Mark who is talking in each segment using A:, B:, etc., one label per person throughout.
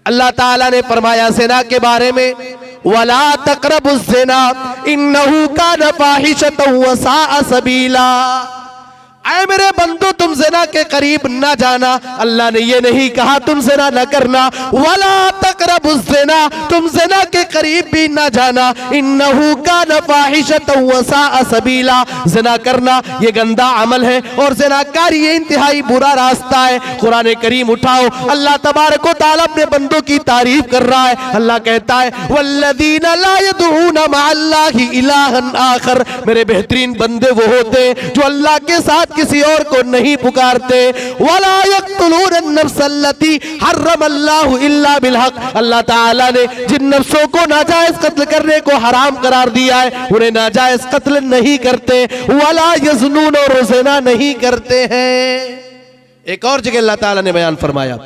A: अल्लाह ताला ने फरमाया ज़िना के बारे में, वला तक़रबुज़्ज़िना इन्नहु कान फ़ाहिशतन व साअ सबीला। ऐ मेरे बंदो तुम ज़िना के करीब न जाना। अल्लाह ने ये नहीं कहा तुम ज़िना न करना, वला तक़रबुज़्ज़िना, तुम ज़िना के करीब भी न जाना। इन्नहु कान फ़ाहिशतन व साअ सबीला, ज़िना करना ये गंदा अमल है और ज़िनाकारी ये इंतहाई बुरा रास्ता है। कुरान करीम उठाओ, अल्लाह तबारक व तआला अपने बंदों की तारीफ कर रहा है। अल्लाह कहता है वल्लज़ीना ला यदऊना मअल्लाहि इलाहन आखर, मेरे बेहतरीन बंदे वो होते जो अल्लाह के साथ किसी और को नहीं पुकारते। वला यक़्तुलून अन-नफ्स अल्लती हर्रमल्लाहु इल्ला बिल-हक़, अल्लाह ताला ने जिन नफ्सों को नाजायज कत्ल करने को हराम करार दिया है उन्हें नाजायज कत्ल नहीं करते। वला यज़नून, और ज़िना नहीं करते हैं। एक और जगह अल्लाह ताला ने बयान फरमाया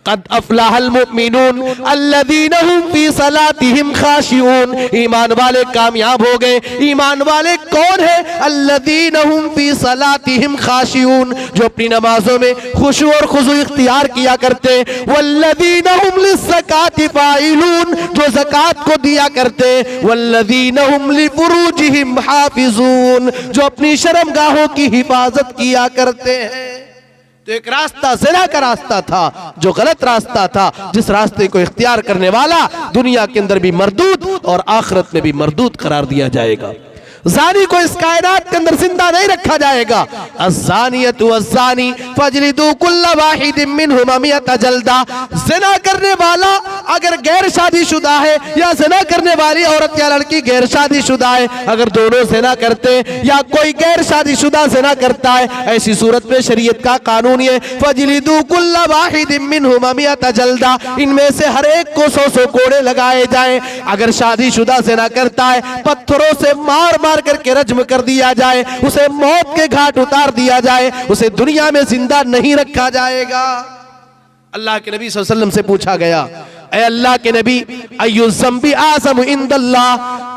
A: क़द अफ़लहल मुमिनून अल्लज़ीना हुम फ़ी सलातिहिम ख़ाशिऊन, ईमान वाले कामयाब हो गए। ईमान वाले कौन है? अल्लज़ीना हुम फ़ी सलातिहिम ख़ाशिऊन, जो अपनी नमाजों में खुशू और खुज़ू इख्तियार किया करते। वल्लज़ीना हुम लिज़्ज़काति फ़ाइलून, जो ज़कात को दिया करते। वल्लज़ीना हुम लिफ़ुरूजिहिम हाफ़िज़ून, जो अपनी शर्मगाहों की हिफाजत किया करते हैं। तो एक रास्ता ज़िना का रास्ता था जो गलत रास्ता था, जिस रास्ते को इख्तियार करने वाला दुनिया के अंदर भी मरदूद और आखिरत में भी मरदूद करार दिया जाएगा। ज़ानी को इस कायनात के अंदर जिंदा नहीं रखा जाएगा। अज़्ज़ानियतु वज़्ज़ानी फ़जलिदू कुल्ल वाहिदिम मिनहुमा मिअता जल्दा, ज़िना करने वाला अगर गैर शादीशुदा है या ज़िना करने वाली औरत या लड़की गैर शादीशुदा है, अगर दोनों ज़िना करते या कोई गैर शादीशुदा ज़िना करता है, ऐसी सूरत में शरीयत का कानून ये फ़जलिदू कुल्ल वाहिदिम मिनहुमा मिअता जल्दा, इनमें से हर एक को 100 कोड़े लगाए जाएं। अगर शादीशुदा ज़िना करता है पत्थरों से मार मार करके रज्म कर दिया जाए, उसे मौत के घाट उतार दिया जाए, उसे दुनिया में जिंदा नहीं रखा जाएगा। अल्लाह के नबी सल्लल्लाहु अलैहि वसल्लम से पूछा गया, ऐ अल्लाह के नबी अय्यु ज़म्बि आज़म इंदल्लाह,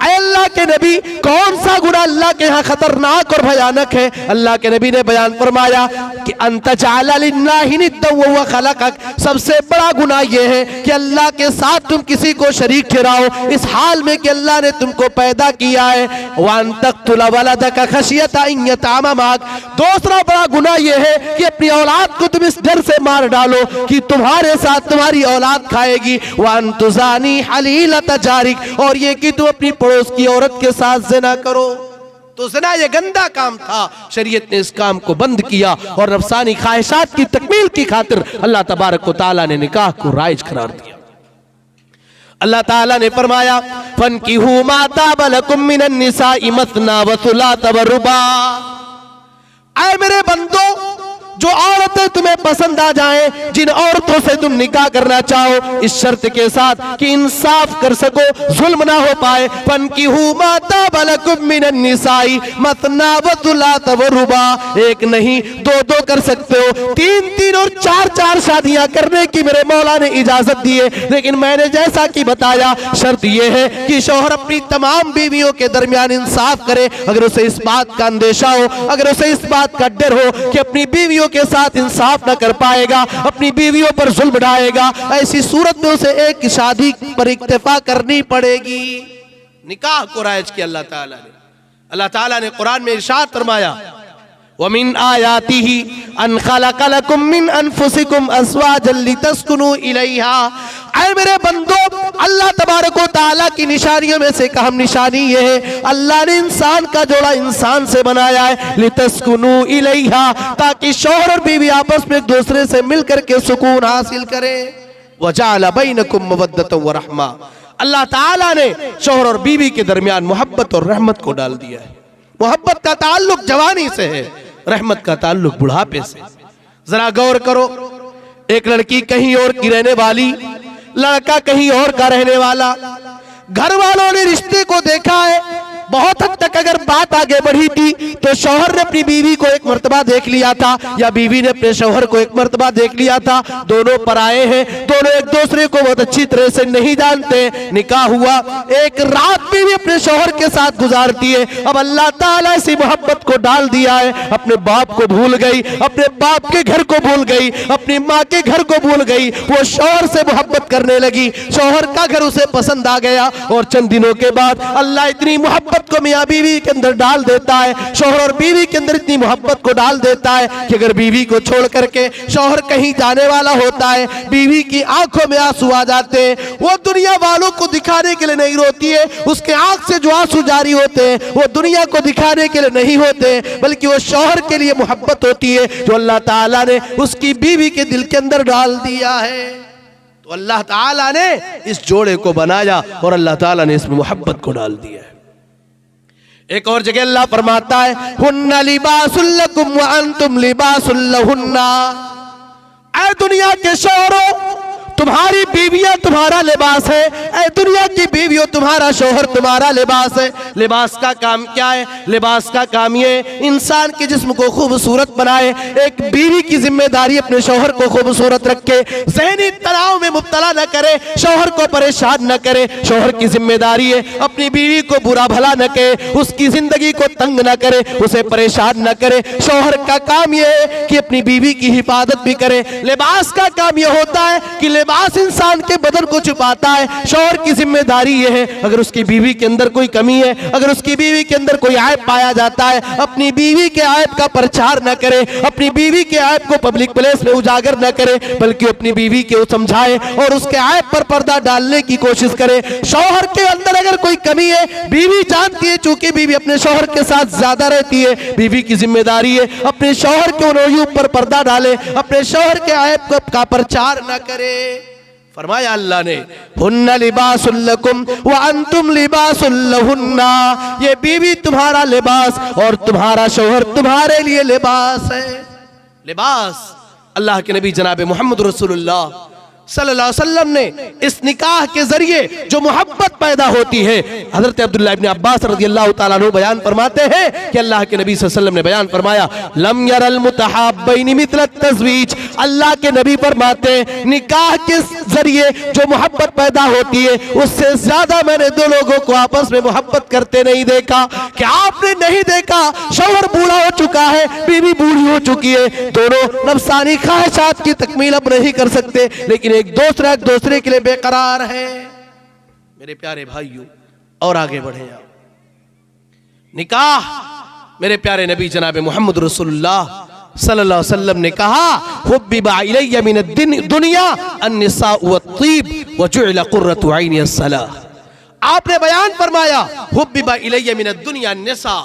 A: ऐ अल्लाह के नबी कौन सा गुनाह अल्लाह के यहाँ खतरनाक और भयानक है? अल्लाह के नबी ने बयान फरमाया कि अंत जअला लिल्लाहि निद्दन व हुव खलक़क, सबसे बड़ा गुनाह यह है कि अल्लाह के साथ तुम किसी को शरीक ठहराओ इस हाल में कि अल्लाह ने तुमको पैदा किया है। व अन तक़्तुला वलदक खशियता अन यतअमा मअक, दूसरा बड़ा गुनाह यह है कि अपनी औलाद को तुम इस डर से मार डालो कि तुम्हारे साथ तुम्हारी औलाद खाएगी। वान तुजानी हलीलत जारिक, और ये कि तुम अपनी पड़ोस की औरत के साथ ज़िना करो। तो ज़िना ये गंदा काम था, शरीयत ने इस काम को बंद किया और नफ्सानी ख्वाहिशात की तकमील की खातिर अल्लाह तबारक व तआला ने निकाह को राइज करार दिया। अल्लाह ताला ने फरमाया फनकिहू मा ताबा लकुम मिनन निसाइ मसना व सुलासा व रुबा, ऐ मेरे बंदो जो औरतें तुम्हें पसंद आ जाएं, जिन औरतों से तुम निकाह करना चाहो, इस शर्त के साथ कि इंसाफ कर सको, जुल्म ना हो पाए। फनकिहू मा ताबा लकुम मिनन निसाइ मसना व सुलासा व रुबा, एक नहीं 2 कर सकते हो, 3 और 4 शादियां करने की मेरे मौला ने इजाजत दी है। लेकिन मैंने जैसा कि बताया शर्त यह है कि शौहर अपनी तमाम बीवियों के दरमियान इंसाफ करे। अगर उसे इस बात का अंदेशा हो, अगर उसे इस बात का डर हो कि अपनी बीवियों के साथ इंसाफ न कर पाएगा, अपनी बीवियों पर जुल्म ढाएगा, ऐसी सूरत में उसे एक शादी पर इक्तिफा करनी पड़ेगी। निकाह को राइज किया अल्लाह ताला ने कुरान में इरशाद फरमाया वमिन आयातिही अन खलक़ लकुम मिन अनफुसिकुम अज़वाजन लितस्कुनू इलैहा, ऐ मेरे बंदो अल्लाह तबारक व तआला की निशानियों में से एक अहम निशानी ये है अल्लाह ने इंसान का जोड़ा इंसान से बनाया है, लितस्कुनू इलैहा, ताकि शौहर और बीवी आपस में एक दूसरे से मिलकर के सुकून हासिल करें। वजअल बैनकुम मवद्दतन व रहमा, अल्लाह ताला ने शौहर और बीवी के दरमियान मोहब्बत और रहमत को डाल दिया है। मोहब्बत का ताल्लुक जवानी से है, रहमत का ताल्लुक बुढ़ापे से। जरा गौर करो, एक लड़की कहीं और की रहने वाली, लड़का कहीं और का रहने वाला, घर वालों ने रिश्ते को देखा है, बहुत हद तक अगर बात आगे बढ़ी थी तो शौहर ने अपनी बीवी को एक मर्तबा देख लिया था या बीवी ने अपने शौहर को एक मर्तबा देख लिया था, दोनों पराए हैं, दोनों एक दूसरे को बहुत अच्छी तरह से नहीं जानते। निकाह हुआ, एक रात बीवी अपने शौहर के साथ गुजारती है। अब अल्लाह ताला इसी मोहब्बत को डाल दिया है, अपने बाप को भूल गई, अपने बाप के घर को भूल गई, अपनी माँ के घर को भूल गई, वो शौहर से मोहब्बत करने लगी, शौहर का घर उसे पसंद आ गया। और चंद दिनों के बाद अल्लाह इतनी मोहब्बत को मियाँ बीवी के अंदर डाल देता है, शौहर और बीवी के अंदर इतनी मोहब्बत को डाल देता है कि अगर बीवी को छोड़ करके शौहर कहीं जाने वाला होता है, बीवी की आंखों में आंसू आ जाते हैं। वो दुनिया वालों को दिखाने के लिए नहीं रोती है, उसके आंख से जो आंसू जारी होते हैं वो दुनिया को दिखाने के लिए नहीं होते, बल्कि वो शौहर के लिए मोहब्बत होती है जो अल्लाह ताला ने उसकी बीवी के दिल के अंदर डाल दिया है। तो अल्लाह ताला ने इस जोड़े को बनाया और अल्लाह ताला ने इसमें मोहब्बत को डाल दिया है। एक और जगह अल्लाह फरमाता है, हुन्ना लिबासुल लकुम व अंतुम लिबासुल लहुन्ना। ऐ दुनिया के शौहरों, तुम्हारी बीवियां तुम्हारा लिबास है। ऐ दुनिया की बीवियों, तुम्हारा शौहर तुम्हारा लिबास है। लिबास का काम क्या है? लिबास का काम ये इंसान के जिस्म को खूबसूरत बनाए। एक बीवी की जिम्मेदारी अपने शौहर को खूबसूरत रखे, ज़हनी तनाव में मुब्तला न करे, शौहर को परेशान न करे। शौहर की जिम्मेदारी है अपनी बीवी को बुरा भला न कहे, उसकी जिंदगी को तंग न करे, उसे परेशान न करे। शौहर का काम यह है कि अपनी बीवी की हिफाजत भी करे। लिबास का काम यह होता है कि लिबास इंसान के बदन को छुपाता है। शौहर की जिम्मेदारी यह है, अगर उसकी बीवी के अंदर कोई कमी है, अगर उसकी बीवी के अंदर कोई ऐब पाया जाता है, अपनी बीवी के ऐब का प्रचार न करे, अपनी बीवी के ऐब को पब्लिक प्लेस में उजागर न करे, बल्कि अपनी बीवी के समझाए और उसके ऐब पर पर्दा डालने की कोशिश करे। शौहर के अंदर अगर कोई कमी है, बीवी जानती है, चूंकि बीवी अपने शौहर के साथ ज्यादा रहती है, बीवी की जिम्मेदारी है अपने शौहर के उन अयूब पर पर्दा डाले, अपने शौहर के ऐब का प्रचार न करे। फरमाया अल्लाह ने, हुन्ना लिबासुल लकुम व अंतुम लिबासुल लहुन्ना। ये बीवी तुम्हारा लिबास और तुम्हारा शौहर तुम्हारे लिए लिबास है। लिबास अल्लाह के नबी जनाब मोहम्मद रसूलुल्लाह सल्लल्लाहु अलैहि वसल्लम ने इस निकाह के जरिए जो मोहब्बत पैदा होती है, हजरत अब्दुल्लाह इब्न अब्बास रज़ियल्लाहु ताला अन्हु बयान फरमाते हैं कि अल्लाह के नबी सल्लल्लाहु अलैहि वसल्लम ने बयान फरमाया, लम यरल मुतहाब्बैनि मिथल तज़वीज। अल्लाह के नबी फरमाते हैं निकाह के जरिए जो मोहब्बत पैदा होती है, उससे ज्यादा मैंने दो लोगों को आपस में मोहब्बत करते नहीं देखा। क्या आपने नहीं देखा? शौहर बूढ़ा हो चुका है, बीवी बूढ़ी हो चुकी है, दोनों नफ्सानी ख्वाहिशात की तकमील अब नहीं कर सकते, लेकिन एक दूसरे के लिए बेकरार है। मेरे प्यारे भाइयों, और आगे बढ़े आप। निकाह, मेरे प्यारे नबी जनाब मोहम्मद रसूलुल्लाह सल्लल्लाहु अलैहि वसल्लम ने कहा, हुब्बिबा इलैया मिन दुनिया अन्निसाउ वत्तीब व जुइला कुर्रतु ऐनी अस्सलाह। आपने बयान फरमाया, हुब्बिबा इलैया मिन दुनिया अन्निसा,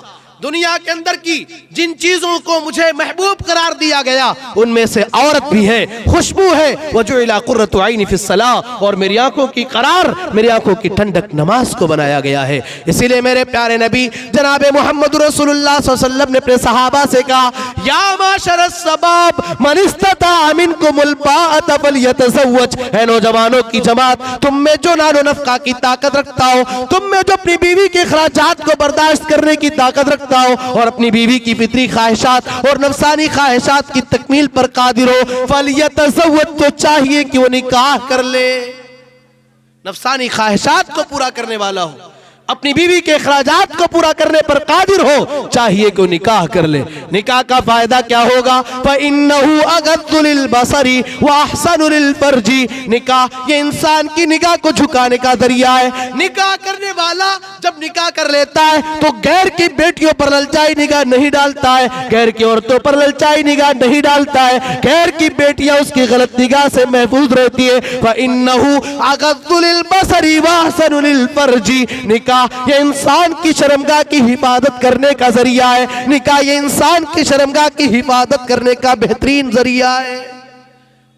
A: दुनिया के अंदर की जिन चीजों को मुझे महबूब करार दिया गया उनमें से औरत भी है, खुशबू है। वजुइला कुर्रतु ऐनी फिस्सलाह, और मेरी आंखों की करार, मेरी आंखों की ठंडक नमाज को बनाया गया है। इसीलिए मेरे प्यारे नबी जनाब मोहम्मद रसूलुल्लाह सल्लल्लाहु अलैहि वसल्लम ने अपने सहाबा से कहा, या माशर अस्सबाब मन इस्तता मिनकुमुल बाअत फलयतज़व्वज। है नौजवानों की जमात, तुम में जो नानो नफका की ताकत रखता हो, तुम में जो अपनी बीवी के खराजात को बर्दाश्त करने की ताकत रखता हो और अपनी बीवी की फितरी ख्वाहिशात और नफसानी ख्वाहिशात की तकमील पर कादिर हो, फलयतज़व्वज, तो चाहिए कि वो निकाह कर ले। नफसानी ख्वाहिशात को पूरा करने वाला हो, अपनी बीवी के अखराजात को पूरा करने पर कादिर हो, चाहिए कि निकाह कर ले। निकाह का फायदा क्या होगा? फ़इन्नहु अग़द्दु लिलबसरी व अहसनु लिलफर्जी। निकाह ये इंसान की निगाह को झुकाने का जरिया है। निकाह करने वाला जब निकाह कर लेता है तो गैर की बेटियों पर ललचाई निगाह नहीं डालता है, गैर की औरतों पर ललचाई निगाह नहीं डालता है, गैर की बेटियां उसकी गलत निगाह से महफूज रहती है। फ़इन्नहु अग़द्दु लिलबसरी व अहसनु लिलफर्जी। निकाह ये इंसान की शर्मगाह की हिफाजत करने का जरिया है। निकाह ये इंसान की शर्मगाह की हिफाजत करने का बेहतरीन जरिया है।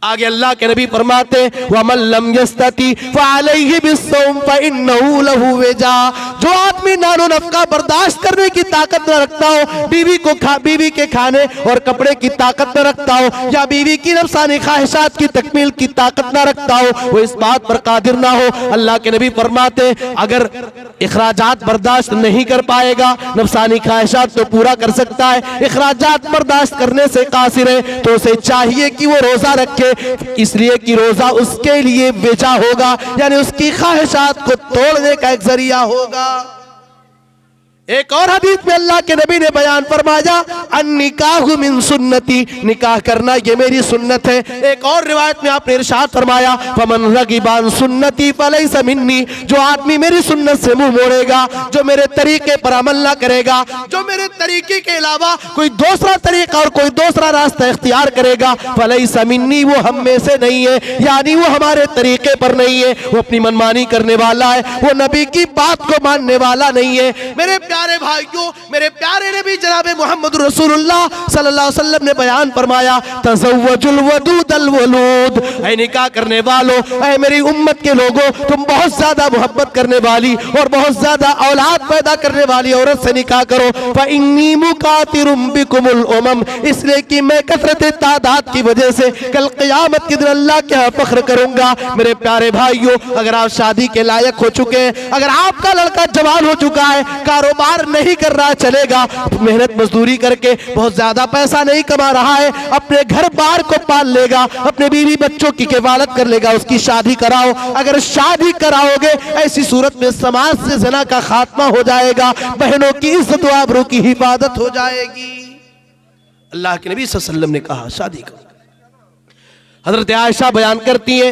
A: आगे अल्लाह के नबी फरमाते वमन लम यस्तती फअलैहि बिस्सौम फइन्नहु लहु विजा। जो आदमी नानो नफका बर्दाश्त करने की ताकत न रखता हो, बीवी के खाने और कपड़े की ताकत न रखता हो, या बीवी की नफसानी ख्वाहिशात की तकमील की ताकत न रखता हो, वो इस बात पर कादिर ना हो। अल्लाह के नबी फरमाते अगर इखराजात बर्दाश्त नहीं कर पाएगा, नफसानी ख्वाहिशात तो पूरा कर सकता है, इखराजात बर्दाश्त करने से कासिर है, तो उसे चाहिए कि वो रोजा रखे, इसलिए कि रोजा उसके लिए विजा होगा, यानी उसकी ख्वाहिशात को तोड़ने का एक जरिया होगा। एक और हदीस में अल्लाह के नबी ने बयान फरमाया अन्निकाहु मिन सुन्नती, निकाह करना ये मेरी सुन्नत है। एक और रिवायत में आपने इरशाद फरमाया फमन रगिबा अन सुन्नती फलैसा मिन्नी, जो आदमी मेरी सुन्नत से मुंह मोड़ेगा, जो मेरे तरीके पर अमल ना करेगा, जो मेरे तरीके के अलावा कोई दूसरा तरीका और कोई दूसरा रास्ता इख्तियार करेगा, फलैसा मिन्नी, वो हम में से नहीं है, यानी वो हमारे तरीके पर नहीं है, वो अपनी मनमानी करने वाला है, वो नबी की बात को मानने वाला नहीं है। मेरे प्यारे भाइयों, मेरे प्यारे नबी जनाब मोहम्मद रसूलुल्लाह सल्लल्लाहु अलैहि वसल्लम ने बयान फरमाया तज़व्वजुल वदूदल वलूद, ऐ निकाह करने वालों, ऐ मेरी उम्मत के लोगों, तुम बहुत ज्यादा मोहब्बत करने वाली और बहुत ज्यादा औलाद पैदा करने वाली औरत से निकाह करो। फ़इन्नी मुकातिरुम बिकुमुल उमम, इसलिए कि मैं कसरत तादाद की वजह से कल क़यामत के दिन अल्लाह के यहाँ फख्र करूंगा। मेरे प्यारे भाइयों, अगर आप शादी के लायक हो चुके हैं, अगर आपका लड़का जवान हो चुका है, कारोबार नहीं कर रहा, चलेगा, मेहनत मजदूरी करके बहुत ज्यादा पैसा नहीं कमा रहा है, अपने घर बार को पाल लेगा, अपने बीवी बच्चों की किफालत कर लेगा, उसकी शादी कराओ। अगर शादी कराओगे ऐसी सूरत में समाज से ज़िना का खात्मा हो जाएगा, बहनों की इज्जत व आबरू की हिफाजत हो जाएगी। अल्लाह के नबी सल्लल्लाहु अलैहि वसल्लम ने कहा शादी करो। हजरत आयशा बयान करती है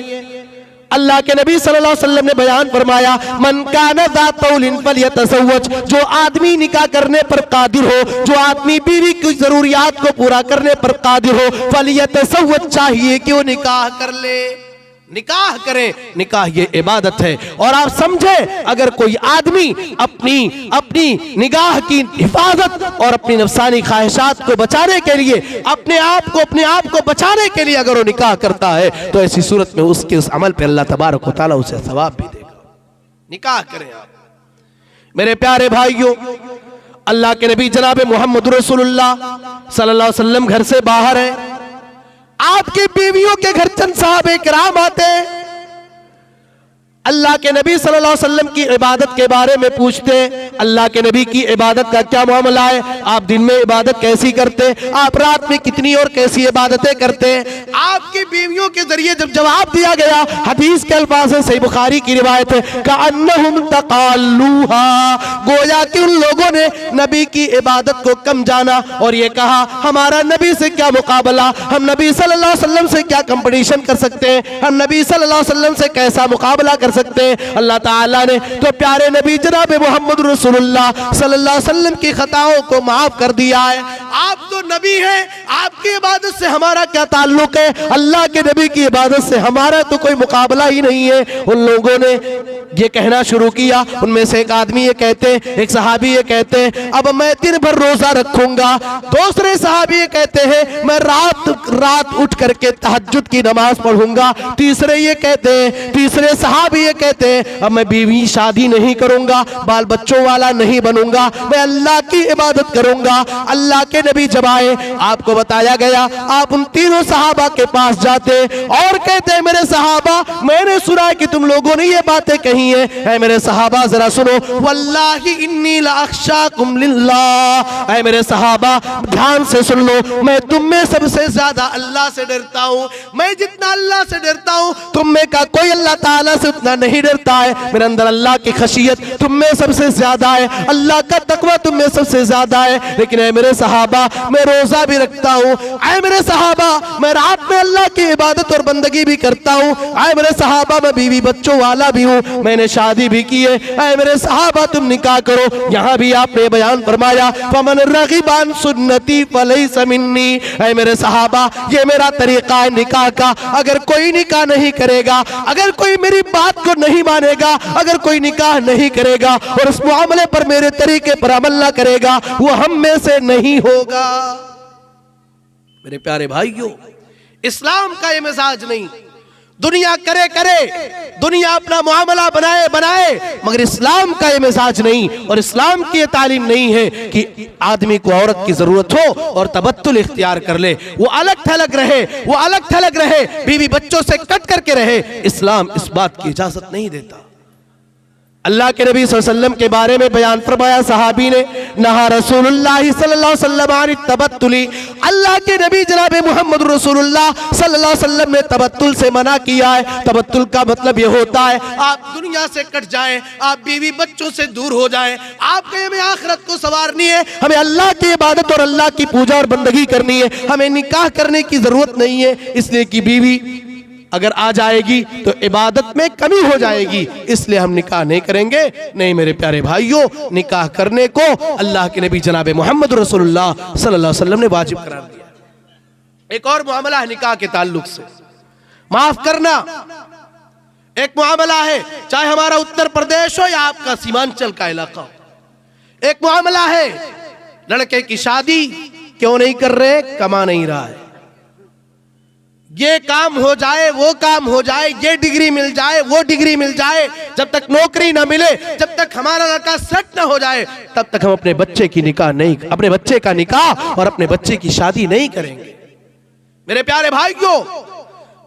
A: अल्लाह के नबी सल्लल्लाहु अलैहि वसल्लम ने बयान फरमाया मन काना ज़ा तौलिन फल्यतज़व्वज, जो आदमी निकाह करने पर कादिर हो, जो आदमी बीवी की जरूरियात को पूरा करने पर कादिर हो, फल्यतज़व्वज, चाहिए कि वो निकाह कर ले, निकाह करें। निकाह ये इबादत है। और आप समझे अगर कोई आदमी अपनी निगाह की हिफाजत और अपनी नफसानी ख्वाहिशात को बचाने के लिए अपने आप को बचाने के लिए अगर वो निकाह करता है, तो ऐसी सूरत में उसके उस अमल पे अल्लाह तबारक व तआला उसे सवाब भी देगा। निकाह करें आप। मेरे प्यारे भाइयों, अल्लाह के नबी जनाब मोहम्मद रसूलुल्लाह सल्लल्लाहु अलैहि वसल्लम घर से बाहर है, आपकी बीवियों के घर चंद साहबे किराम आते, अल्लाह के नबी सल्लल्लाहु अलैहि वसल्लम की इबादत के बारे में पूछते, अल्लाह के नबी की इबादत का क्या मामला है, आप दिन में इबादत कैसी करते, आप रात में कितनी और कैसी इबादतें करते। आपकी बीवियों के जरिए जब जवाब दिया गया, हदीस के अल्फाज है, सही बुखारी की रिवायत है, कअन्नहुम तक़ालूहा, गोया कि उन लोगों ने नबी की इबादत को कम जाना और ये कहा हमारा नबी से क्या मुकाबला, हम नबी सल्लल्लाहु अलैहि वसल्लम से क्या कंपटीशन कर सकते हैं, हम नबी सल्लल्लाहु अलैहि वसल्लम से कैसा मुकाबला कर सकते हैं। अल्लाह ताला ने तो प्यारे नबी जनाब मोहम्मद रसूलुल्लाह सल्लल्लाहु अलैहि वसल्लम की खताओं को माफ कर दिया है। आप तो नबी हैं, आपकी इबादत से हमारा क्या ताल्लुक है, अल्लाह के नबी की इबादत से हमारा तो कोई मुकाबला ही नहीं है। उन लोगों ने ये कहना शुरू किया, उनमें से एक आदमी ये कहते, एक सहाबी ये कहते अब मैं दिन भर रोजा रखूंगा, दूसरे सहाबी ये कहते हैं मैं रात उठ करके तहज्जुद की नमाज पढ़ूंगा, तीसरे सहाबी ये कहते हैं अब मैं बीवी शादी नहीं करूंगा, बाल बच्चों वाला नहीं बनूंगा, मैं अल्लाह की इबादत करूंगा। अल्लाह के नबी जब आए, आपको बताया गया, आप उन तीनों सहाबा के पास जाते और कहते मेरे सहाबा, मैंने सुना है कि तुम लोगों ने ये बातें कही है, ऐ मेरे सहाबा जरा सुनो, वल्लाही इन्नी लअख्शाकुम लिल्लाह, ऐ मेरे सहाबा ध्यान से सुन लो, मैं तुम में सबसे ज्यादा अल्लाह से डरता हूँ। मैं जितना अल्लाह से डरता हूँ, तुम में का कोई अल्लाह ताला से उतना नहीं डरता है। मेरे अंदर अल्लाह की खशियत तुम में सबसे ज्यादा है, अल्लाह का तकवा तुम में सबसे ज्यादा है। लेकिन ऐ मेरे सहाबा, मैं रोजा भी रखता हूँ, ऐ मेरे सहाबा मैं रात में अल्लाह की इबादत और बंदगी भी करता हूँ, ऐ मेरे सहाबा मैं बीवी बच्चों वाला भी हूँ, मैंने शादी भी की है, ऐ मेरे सहाबा तुम निकाह करो। यहाँ भी आपने बयान फरमाया फमन रगिबा अन सुन्नती फलैसा मिन्नी, ऐ मेरे सहाबा ये मेरा तरीका है निकाह का, अगर कोई निकाह नहीं करेगा, अगर कोई मेरी बात को नहीं मानेगा, अगर कोई निकाह नहीं करेगा और उस मामले पर मेरे तरीके पर अमल ना करेगा, वो हम में से नहीं होगा। मेरे प्यारे भाइयों, इस्लाम का ये मिजाज नहीं। दुनिया करे करे, दुनिया अपना मामला बनाए बनाए, मगर इस्लाम का ये मिजाज नहीं और इस्लाम की ये तालीम नहीं है कि आदमी को औरत की जरूरत हो और तबत्तुल इख्तियार कर ले, वो अलग थलग रहे, वो अलग थलग रहे, बीवी बच्चों से कट करके रहे। इस्लाम इस बात की इजाजत नहीं देता। अल्लाह के नबी सल्लल्लाहु अलैहि वसल्लम के बारे में बयान फरमाया सहाबी ने, नहा रसूलुल्लाह सल्लल्लाहु अलैहि वसल्लम अन तबत्तुली, अल्लाह के नबी जनाब मोहम्मद रसूलुल्लाह सल्लल्लाहु अलैहि वसल्लम ने तबत्तुल से मना किया है। तबत्तुल का मतलब ये होता है आप दुनिया से कट जाएं, आप बीवी बच्चों से दूर हो जाएं, आप कहें हमें आखिरत को संवारनी है, हमें अल्लाह की इबादत और अल्लाह की पूजा और बंदगी करनी है, हमें निकाह करने की जरूरत नहीं है, इसलिए कि बीवी अगर आ जाएगी तो इबादत में कमी हो जाएगी, इसलिए हम निकाह नहीं करेंगे। नहीं मेरे प्यारे भाइयों, निकाह करने को अल्लाह के नबी जनाब मोहम्मद रसूलुल्लाह सल्लल्लाहु अलैहि वसल्लम ने वाजिब करार दिया। एक और मामला है निकाह के ताल्लुक से, माफ करना, एक मामला है चाहे हमारा उत्तर प्रदेश हो या आपका सीमांचल का इलाका हो, एक मामला है लड़के की शादी क्यों नहीं कर रहे, कमा नहीं रहा है, ये काम हो जाए वो काम हो जाए, ये डिग्री मिल जाए वो डिग्री मिल जाए, जब तक नौकरी ना मिले, जब तक हमारा लड़का सेट ना हो जाए, तब तक हम अपने बच्चे की निकाह नहीं, अपने बच्चे का निकाह और अपने बच्चे की शादी नहीं करेंगे। मेरे प्यारे भाइयों,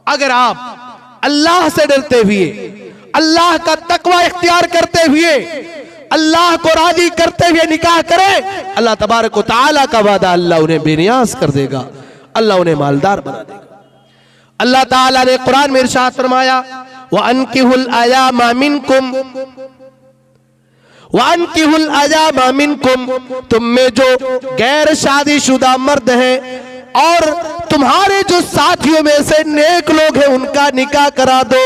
A: अगर आप अल्लाह से डरते हुए, अल्लाह का तकवा इख्तियार करते हुए, अल्लाह को राजी करते हुए निकाह करें, अल्लाह तबारक व तआला का वादा, अल्लाह उन्हें बेनियाज कर देगा, अल्लाह उन्हें मालदार बना देगा। अल्लाह ताला ने कुरान में इरशाद फरमाया, व अनकिहुल अयामा मिनकुम, व अनकिहुल अयामा मिनकुम, तुम में जो गैर शादीशुदा मर्द हैं और तुम्हारे जो साथियों में से नेक लोग हैं उनका निकाह करा दो।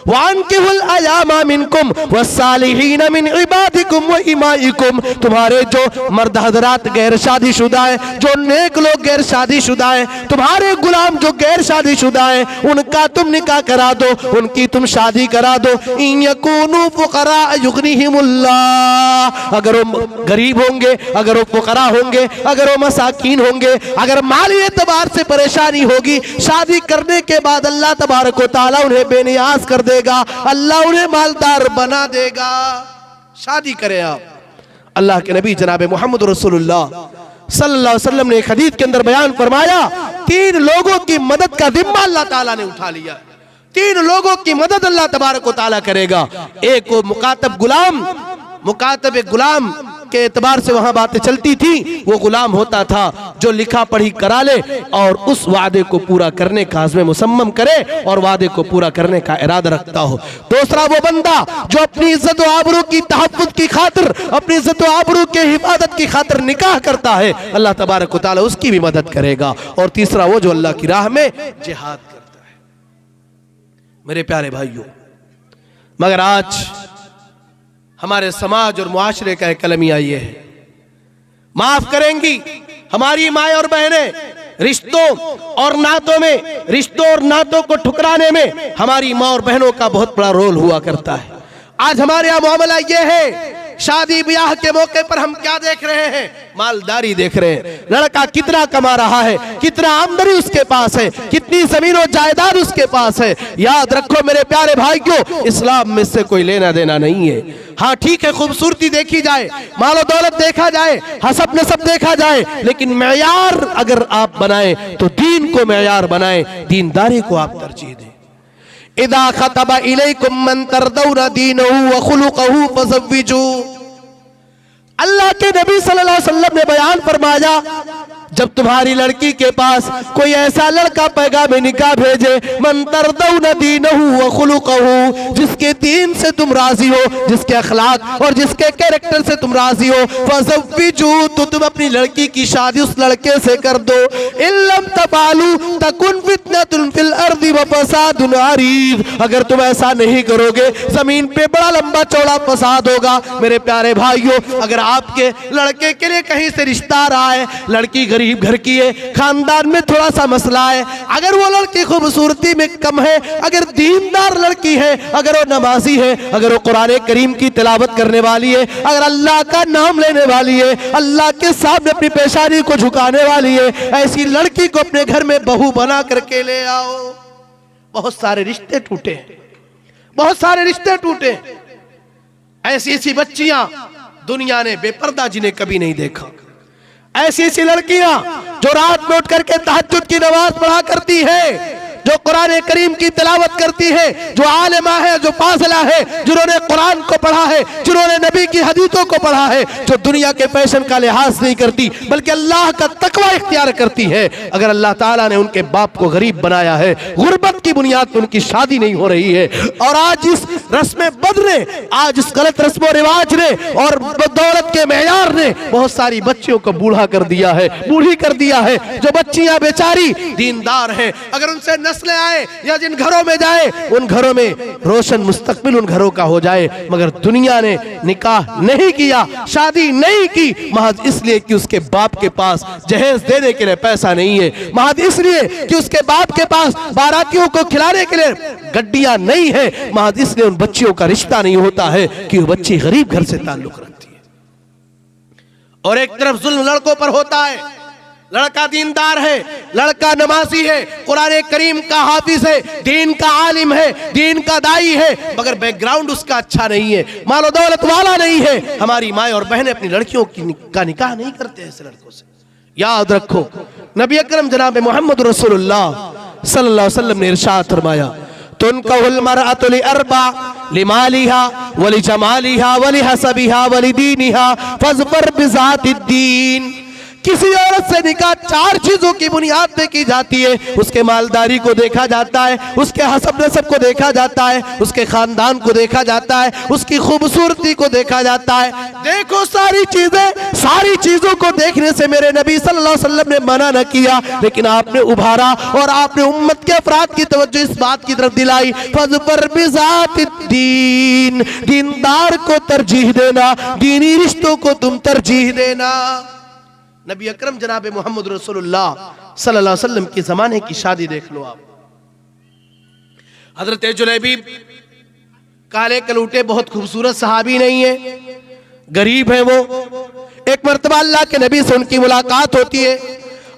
A: वानकिहुल अयामा मिनकुम वस्सालिहीन मिन इबादिकुम व इमाइकुम, तुम्हारे जो मर्द हजरात गैर शादीशुदा है, जो नेक लोग गैर शादीशुदा है, तुम्हारे गुलाम जो गैर शादीशुदा है, उनका तुम निकाह करा दो, उनकी तुम शादी करा दो। इन यकूनु फुकरा युगनिहिमुल्लाह, अगर वो गरीब होंगे, अगर वो फुकरा होंगे, अगर वो मसाकीन होंगे, अगर माली एतबार से परेशानी होगी, शादी करने के बाद अल्लाह तबारक व तआला उन्हें बेनियाज कर देगा, अल्लाह उन्हें मालदार बना देगा। शादी करें आप। अल्लाह के नबी जनाब मोहम्मद रसूलुल्लाह सल्लल्लाहु अलैहि वसल्लम ने एक हदीस के अंदर बयान फरमाया, 3 लोगों की मदद का जिम्मा अल्लाह ताला ने उठा लिया। 3 लोगों की मदद अल्लाह तबारक व तआला करेगा। एक वो मुकातब गुलाम, मुकातब एक गुलाम के एतबार से वहां बातें चलती थी, वो गुलाम होता था जो लिखा पढ़ी करा ले और उस वादे को पूरा करने का आज़्म मुसम्मम करे और वादे को पूरा करने का इरादा रखता हो। दूसरा वो बंदा जो अपनी इज्जत व आबरू की तहफ़्फ़ुज़ की खातिर, अपनी इज्जत व आबरू के हिफाजत की खातिर निकाह करता है, अल्लाह तबारक व तआला उसकी भी मदद करेगा। और तीसरा वो जो अल्लाह की राह में जिहाद करता है। मेरे प्यारे भाइयों, मगर आज हमारे समाज और मुआशरे का एक कलमिया ये है, माफ करेंगी हमारी माएं और बहनें, रिश्तों और नातों में, रिश्तों और नातों को ठुकराने में हमारी मां और बहनों का बहुत बड़ा रोल हुआ करता है। आज हमारे यहाँ मामला ये है, शादी ब्याह के मौके पर हम क्या देख रहे हैं, मालदारी देख रहे हैं। लड़का कितना कमा रहा है, कितना आमदनी उसके पास है, कितनी जमीन और जायदाद उसके पास है। याद रखो मेरे प्यारे भाइयों, इस्लाम में इससे कोई लेना देना नहीं है। हाँ ठीक है, खूबसूरती देखी जाए, मालो दौलत देखा जाए, हसब नसब देखा जाए, लेकिन मेयार अगर आप बनाए तो दीन को मेयार बनाए, दीनदारी को आप तरजीह दें। इदा खतबा इलैकुम मन तरदौना दीनहु व खुलुकहु फज़व्विजू, अल्लाह के नबी सल्लल्लाहु अलैहि वसल्लम ने बयान फरमाया, जब तुम्हारी लड़की के पास कोई ऐसा लड़का पैगाम निकाह भेजे, मन तरदौना दीनहु व खुलुकहु, जिसके दीन से तुम राजी हो, जिसके अखलाक और जिसके कैरेक्टर से तुम राजी हो, फज़व्विजू, तो तुम अपनी लड़की की शादी उस लड़के से कर दो। इल्लम तफालू तकुन फितनतुन फिल अर्दि व फसादुन अरीद, अगर तुम ऐसा नहीं करोगे जमीन पे बड़ा लंबा चौड़ा फसाद होगा। मेरे प्यारे भाइयों, अगर आपके लड़के के लिए कहीं से रिश्ता आ रहा है, लड़की गरीब घर की है, खानदान में थोड़ा सा मसला है, अगर वो लड़की खूबसूरती में कम है, अगर दीनदार लड़की है, अगर वो नमाजी है, अगर वो कुरान करीम की तिलावत करने वाली है, अगर अल्लाह का नाम लेने वाली है, अल्लाह के सामने अपनी पेशानी को झुकाने वाली है, ऐसी लड़की को अपने घर में बहू बना करके ले आओ। बहुत सारे रिश्ते टूटे, बहुत सारे रिश्ते टूटे। ऐसी ऐसी बच्चियां दुनिया ने बेपर्दा जिन्हें कभी नहीं देखा, ऐसी ऐसी लड़कियां जो रात में उठ करके तहज्जुद की नमाज पढ़ा करती है, जो कुरान करीम की तिलावत करती है, जो आलिमा है, जो फाज़िला है, जिन्होंने कुरान को पढ़ा है, जिन्होंने नबी की हदीसों को पढ़ा है, जो दुनिया के फैशन का लिहाज नहीं करती बल्कि अल्लाह का तकवा इख्तियार करती है। अगर अल्लाह ताला ने उनके बाप को गरीब बनाया है, गुर्बत की बुनियाद पर उनकी शादी नहीं हो रही है, और आज इस रस्म बद ने, आज इस गलत रस्म रिवाज ने और दौलत के मेयार ने बहुत सारी बच्चियों को बूढ़ा कर दिया है, बूढ़ी कर दिया है। जो बच्चियां बेचारी दीनदार हैं, अगर उनसे नस्लें आए या जिन घरों में जाए, उन घरों में रोशन मुस्तकबिल उन घरों का हो जाए, मगर दुनिया ने निकाह नहीं किया, शादी नहीं की, महज इसलिए कि उसके बाप के पास जहेज देने के लिए पैसा नहीं है, महज इसलिए कि उसके बाप के पास बारातियों को खिलाने के लिए गड्डियां नहीं है, महज इसलिए उन बच्चियों का रिश्ता नहीं होता है कि वो बच्ची गरीब घर से ताल्लुक रखती है। और एक तरफ जुल्म लड़कों पर होता है, लड़का दीनदार है, लड़का नमाजी है, कुरान करीम का हाफिज है, दीन का आलिम है, दीन का दाई है, मगर बैकग्राउंड उसका अच्छा नहीं है, मालो दौलत वाला नहीं है। हमारी माए और बहनें अपनी लड़कियों का निकाह नहीं करते ऐसे लड़कों से। याद रखो, नबी अकरम जनाब मोहम्मद रसूलुल्लाह सल्लल्लाहु अलैहि वसल्लम ने इरशाद फरमाया, तुनकाहुल मरअतु लिअरबा लिमालिहा वलिजमालिहा वलिहसबिहा वलिदीनिहा फज़फर बिज़ातिद्दीन। किसी औरत से निकाह चार चीजों की बुनियाद पे की जाती है। उसके मालदारी को देखा जाता है, उसके हसब नसब को देखा जाता है, उसके खानदान को देखा जाता है, उसकी खूबसूरती को देखा जाता है। देखो सारी चीजें, सारी चीजों को देखने से मेरे नबी सल्लल्लाहु अलैहि वसल्लम ने मना न किया, लेकिन आपने उभारा और आपने उम्मत के अफराद की तवज्जो इस बात की तरफ दिलाई, फज़फर बिज़ातिद्दीन, दीनदार को तरजीह देना, दीनी रिश्तों को तुम तरजीह देना। नबी अकरम जनाब मोहम्मद रसूलुल्लाह सल्लल्लाहु अलैहि वसल्लम के जमाने की शादी देख लो आप। हजरत जुलैबीब काले कलूटे, बहुत खूबसूरत सहाबी नहीं है, गरीब है वो। एक मर्तबा अल्लाह के नबी से उनकी मुलाकात होती है।